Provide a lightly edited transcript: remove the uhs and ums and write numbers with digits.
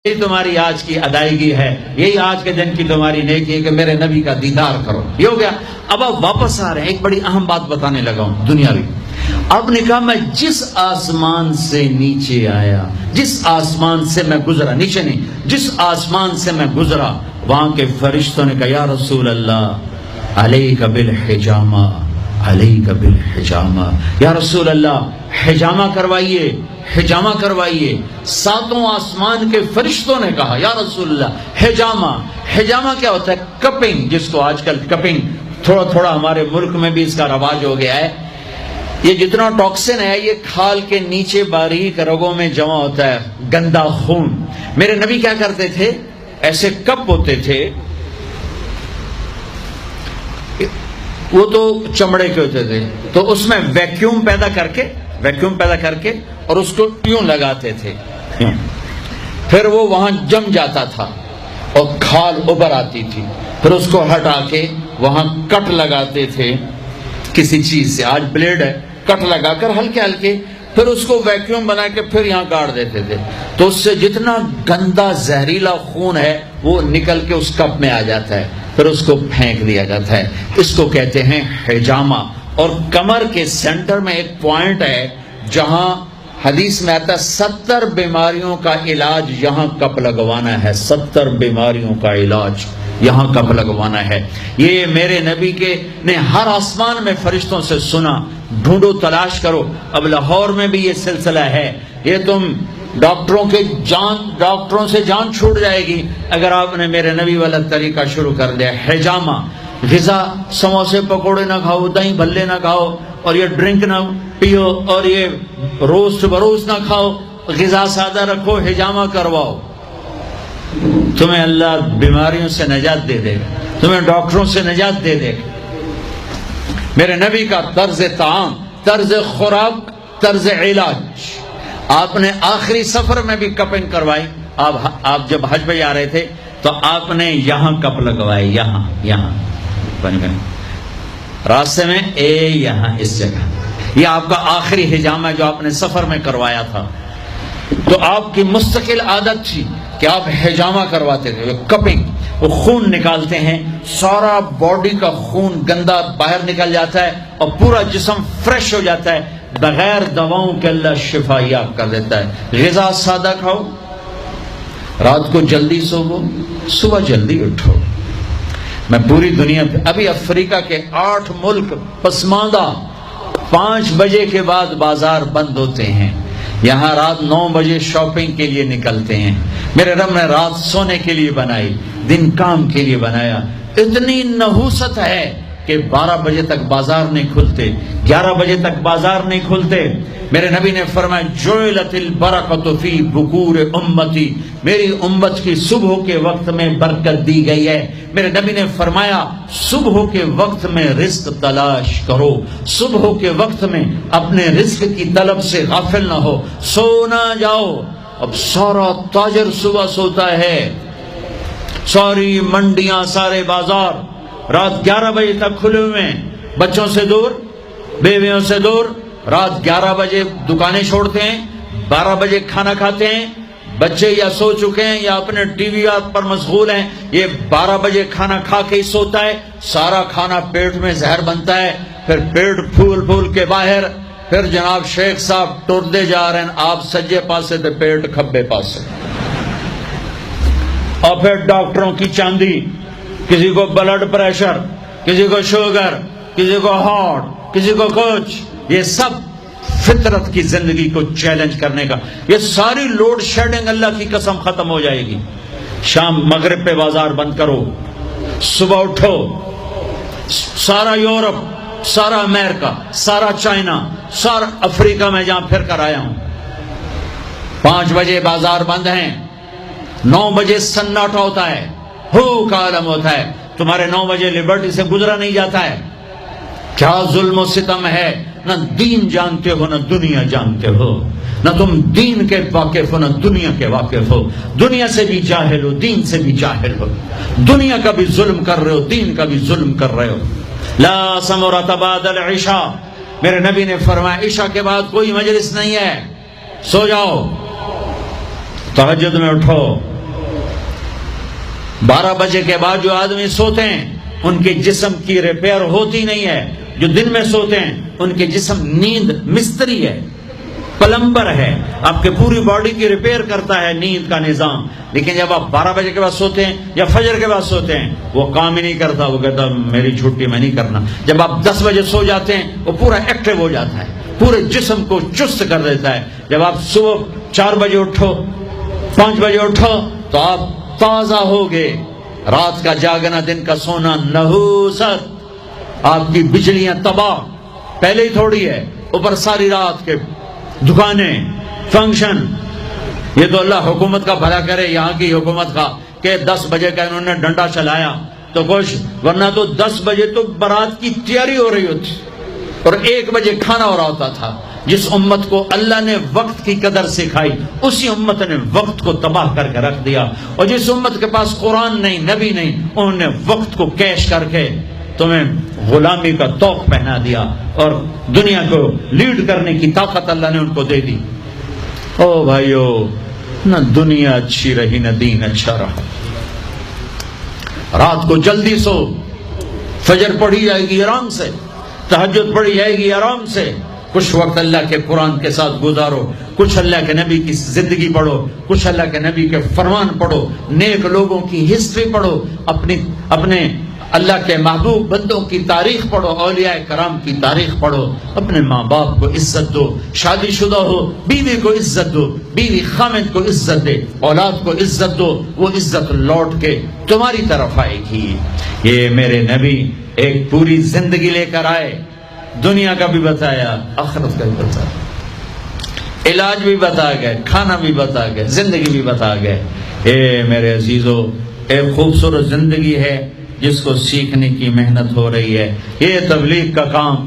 یہی تمہاری آج کی ادائیگی ہے، یہی آج کے دن کی تمہاری نیکی ہے کہ میرے نبی کا دیدار کرو. یہ ہو گیا. اب آپ واپس آ رہے ہیں، ایک بڑی اہم بات بتانے لگا ہوں دنیاوی. آپ نے کہا میں جس آسمان سے نیچے آیا، جس آسمان سے میں گزرا، نیچے نہیں، جس آسمان سے میں گزرا، وہاں کے فرشتوں نے کہا یا رسول اللہ علیک بالحجامہ، علیک بالحجامہ، یا رسول اللہ حجامہ کروائیے، حجامہ کروائیے. ساتوں آسمان کے فرشتوں نے کہا یا رسول اللہ حجامہ. حجامہ کیا ہوتا ہے؟ کپنگ، جس کو آج کل کپنگ تھوڑا تھوڑا ہمارے ملک میں بھی اس کا رواج ہو گیا ہے. یہ جتنا ٹاکسن ہے یہ کھال کے نیچے باریک رگوں میں جمع ہوتا ہے، گندا خون. میرے نبی کیا کرتے تھے؟ ایسے کپ ہوتے تھے، وہ تو چمڑے کے ہوتے تھے، تو اس میں ویکیوم پیدا کر کے اور اس کو یوں لگاتے تھے، پھر وہ وہاں جم جاتا تھا اور کھال ابھر آتی تھی. پھر اس کو ہٹا کے وہاں کٹ لگاتے تھے کسی چیز سے، آج بلیڈ ہے، کٹ لگا کر ہلکے ہلکے، پھر اس کو ویکیوم بنا کے پھر یہاں گاڑ دیتے تھے. تو اس سے جتنا گندا زہریلا خون ہے وہ نکل کے اس کپ میں آ جاتا ہے، پھر اس کو پھینک دیا جاتا ہے. اس کو کہتے ہیں حجامہ. اور کمر کے سینٹر میں ایک پوائنٹ ہے جہاں حدیث میں آتا ہے 70 بیماریوں کا علاج یہاں کپ لگوانا ہے، 70 بیماریوں کا علاج یہاں کپ لگوانا ہے. یہ میرے نبی کے نے ہر آسمان میں فرشتوں سے سنا. ڈھونڈو، تلاش کرو. اب لاہور میں بھی یہ سلسلہ ہے. یہ تم ڈاکٹروں سے جان چھوٹ جائے گی اگر آپ نے میرے نبی والا طریقہ شروع کر دیا. حجامہ، غذا، سموسے پکوڑے نہ کھاؤ، دہی بھلے نہ کھاؤ، اور یہ ڈرنک نہ پیو، اور یہ روسٹ بروس نہ کھاؤ، غذا سادہ رکھو، حجامہ کرواؤ. تمہیں اللہ بیماریوں سے نجات دے دے گا، تمہیں ڈاکٹروں سے نجات دے دے گا. میرے نبی کا طرز طعام، طرز خوراک، طرز علاج. آپ نے آخری سفر میں بھی کپنگ کروائی. آپ جب حج پہ جا رہے تھے تو آپ نے یہاں کپ لگوائے، یہاں راستے میں یہاں اس جگہ. یہ آپ کا آخری حجامہ جو آپ نے سفر میں کروایا تھا. تو آپ کی مستقل عادت تھی کہ آپ حجامہ کرواتے تھے. کپنگ، وہ خون نکالتے ہیں، سارا باڈی کا خون گندا باہر نکل جاتا ہے اور پورا جسم فریش ہو جاتا ہے. بغیر دواؤں کے اللہ شفا یاب کر دیتا ہے. غذا سادہ کھاؤ، رات کو جلدی سوو، صبح جلدی اٹھو. میں پوری دنیا پہ، ابھی افریقہ کے 8 ملک پسماندہ 5 بجے کے بعد بازار بند ہوتے ہیں. یہاں رات 9 بجے شاپنگ کے لیے نکلتے ہیں. میرے رب نے رات سونے کے لیے بنائی، دن کام کے لیے بنایا. اتنی نحوست ہے کہ 12 بجے تک بازار نہیں کھلتے، 11 بجے تک بازار نہیں کھلتے. میرے نبی نے فرمایا جعلت البرکۃ فی بکور امتی، میری امت کی صبح کے وقت میں برکت دی گئی ہے. میرے نبی نے فرمایا صبح کے وقت میں رزق تلاش کرو، صبح کے وقت میں اپنے رزق کی طلب سے غافل نہ ہو، سو نہ جاؤ. اب سارا تاجر صبح سوتا ہے، ساری منڈیاں، سارے بازار رات 11 بجے تک کھلے ہوئے ہیں. بچوں سے دور، بیویوں سے دور. رات 11 بجے دکانیں چھوڑتے ہیں، 12 بجے کھانا کھاتے ہیں. بچے یا سو چکے ہیں یا اپنے ٹی وی پر مشغول ہیں. یہ 12 بجے کھانا کھا کے ہی سوتا ہے. سارا کھانا پیٹ میں زہر بنتا ہے، پھر پیٹ پھول کے باہر. پھر جناب شیخ صاحب ٹردے جا رہے ہیں، آپ سجے پاسے تو پیٹ کھبے پاسے. اور پھر ڈاکٹروں کی چاندی، کسی کو بلڈ پریشر، کسی کو شوگر، کسی کو ہارٹ، کسی کو کچھ. یہ سب فطرت کی زندگی کو چیلنج کرنے کا. یہ ساری لوڈ شیڈنگ اللہ کی قسم ختم ہو جائے گی. شام مغرب پہ بازار بند کرو، صبح اٹھو. سارا یورپ، سارا امریکہ، سارا چائنا، سارا افریقہ میں جہاں پھر کر آیا ہوں، 5 بجے بازار بند ہیں. 9 بجے سناٹا ہوتا ہے، ہو کا عالم ہوتا ہے. تمہارے 9 بجے لبرٹی سے گزرا نہیں جاتا ہے. کیا ظلم و ستم ہے. نہ دین جانتے ہو، نہ دنیا جانتے ہو. نہ تم دین کے واقف ہو، نہ دنیا کے واقف ہو. دنیا سے بھی جاہل ہو، دین سے بھی جاہل ہو. دنیا کا بھی ظلم کر رہے ہو، دین کا بھی ظلم کر رہے ہو. لا ثمرۃ بعد العشاء، میرے نبی نے فرمایا عشاء کے بعد کوئی مجلس نہیں ہے، سو جاؤ. تہجد میں اٹھو. 12 بجے کے بعد جو آدمی سوتے ہیں ان کے جسم کی ریپیئر ہوتی نہیں ہے. جو دن میں سوتے ہیں ان کے جسم نیند مستری ہے، پلمبر ہے، آپ کے پوری باڈی کی ریپیئر کرتا ہے نیند کا نظام. لیکن جب آپ 12 بجے کے بعد سوتے ہیں یا فجر کے بعد سوتے ہیں وہ کام ہی نہیں کرتا. وہ کہتا میری چھٹی میں نہیں کرنا. جب آپ 10 بجے سو جاتے ہیں وہ پورا ایکٹیو ہو جاتا ہے، پورے جسم کو چست کر دیتا ہے. جب آپ صبح 4 بجے اٹھو، 5 بجے اٹھو تو آپ تازہ ہوگے. رات کا جاگنا، دن کا سونا نحوست. آپ کی بجلیاں تباہ پہلے ہی تھوڑی ہے، اوپر ساری رات کے دکانیں، فنکشن. یہ تو اللہ حکومت کا بھلا کرے، یہاں کی حکومت کا، کہ 10 بجے کا انہوں نے ڈنڈا چلایا تو کچھ، ورنہ تو 10 بجے تو بارات کی تیاری ہو رہی ہوتی اور 1 بجے کھانا ہو رہا ہوتا تھا. جس امت کو اللہ نے وقت کی قدر سکھائی اسی امت نے وقت کو تباہ کر کے رکھ دیا. اور جس امت کے پاس قرآن نہیں، نبی نہیں، انہوں نے وقت کو کیش کر کے تمہیں غلامی کا توق پہنا دیا اور دنیا کو لیڈ کرنے کی طاقت اللہ نے ان کو دے دی. او بھائیو، نہ دنیا اچھی رہی نہ دین اچھا رہا. رات کو جلدی سو، فجر پڑھی جائے گی آرام سے، تہجد پڑھی جائے گی آرام سے. کچھ وقت اللہ کے قرآن کے ساتھ گزارو، کچھ اللہ کے نبی کی زندگی پڑھو، کچھ اللہ کے نبی کے فرمان پڑھو، نیک لوگوں کی ہسٹری پڑھو، اپنے اللہ کے محبوب بندوں کی تاریخ پڑھو، اولیاء کرام کی تاریخ پڑھو. اپنے ماں باپ کو عزت دو، شادی شدہ ہو بیوی کو عزت دو، بیوی خامد کو عزت دے، اولاد کو عزت دو، وہ عزت لوٹ کے تمہاری طرف آئے گی. یہ میرے نبی ایک پوری زندگی لے کر آئے، دنیا کا بھی بتایا، آخرت کا بھی بتایا، علاج بھی بتا گئے، کھانا بھی بتا گئے، زندگی بھی بتا گئے. اے میرے عزیزو، ایک خوبصورت زندگی ہے جس کو سیکھنے کی محنت ہو رہی ہے. یہ تبلیغ کا کام